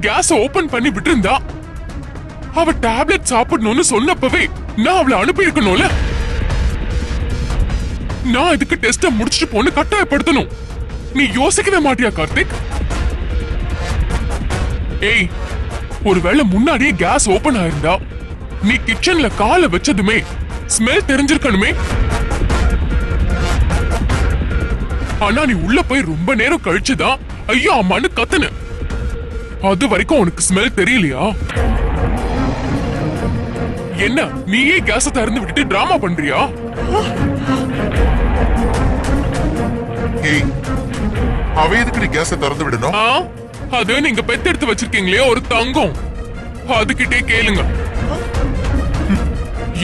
Gas open பண்ணி விட்டு இருந்தா அவ டேப்லெட் சாப்பிடணும்னு சொன்னப்பவே நான் அவளை அனுப்பி இருக்கணும்ல. நான் இதுக்கு டெஸ்ட முடிச்சிட்டு போன்னு கட்டாயப்படுத்தணும். நீ யோசிக்கவே மாட்டியா கார்த்திக்? ஏய், ஒருவேளை முன்னாடியே கேஸ் ஓபன் ஆயிருந்தா நீ கிச்சன்ல காலை வச்சதுமே ஸ்மெல் தெரிஞ்சிருக்கணுமே. ஆனா நீ உள்ள போய் ரொம்ப நேரம் கழிச்சுதான் ஐயோ அம்மான்னு கத்துன. அது வரைக்கும் உனக்கு ஸ்மெல் தெரியலையா? என்ன நீயே கேஸ திறந்து விட்டுட்டு டிராமா பண்றியா? ஏய், அவ எதுக்கு நீ கேஸ திறந்து விடணும்? அது நீங்க பெத்தெடுத்து வச்சிருக்கீங்களே ஒரு தங்கம், அதுகிட்டே கேளுங்க.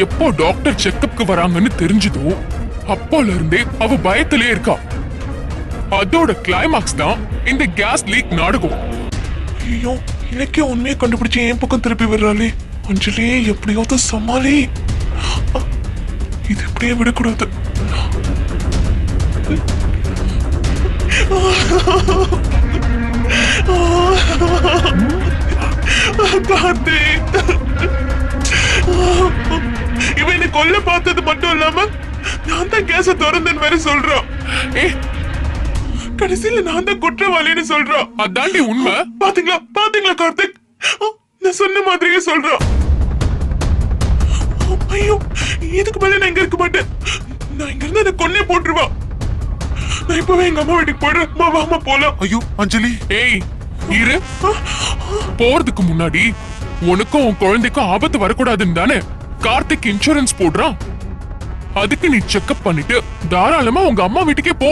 எப்போ டாக்டர் செக்கப்க்கு வராங்கன்னு தெரிஞ்சதோ அப்போல இருந்தே அவ பயத்திலே இருக்கா. அதோட கிளைமாக்ஸ் தான் இந்த கேஸ் லீக் நாடகம். ஐயோ, எனக்கே உண்மையை கண்டுபிடிச்சு என் பக்கம் திருப்பி விடுறாளே. அஞ்சலி, எப்படியாவது சமாளி. இது இப்படியே விடக்கூடாது. இவன் என்ன கொல்ல பார்த்தது மட்டும் இல்லாம நான் தான் கேஸ திறந்தேன்னு வேற சொல்றான். கடைசியில நான் தான் குற்றவாளின்னு சொல்றான். அதாண்டி உண்மை. பாத்தீங்களா கார்த்திக், நான் சொன்ன மாதிரியே சொல்றான். ஐயோ, இதுக்கு மேல நான் இங்க இருக்க மாட்டேன். நான் இங்க இருந்தா என்ன கொன்னே போட்டுருவா. நான் இப்பவே எங்க அம்மா வீட்டுக்கு போயிடுறேன். வாமா போலாம். ஐயோ அஞ்சலி. ஏய் இரு, போறதுக்கு முன்னாடி உனக்கும் உன் குழந்தைக்கும் ஆபத்து வரக்கூடாதுன்னு தானே கார்த்திக் இன்சூரன்ஸ் போடுறான். அதுக்கு நீ செக்அப் பண்ணிட்டு தாராளமா உங்க அம்மா வீட்டுக்கே போ.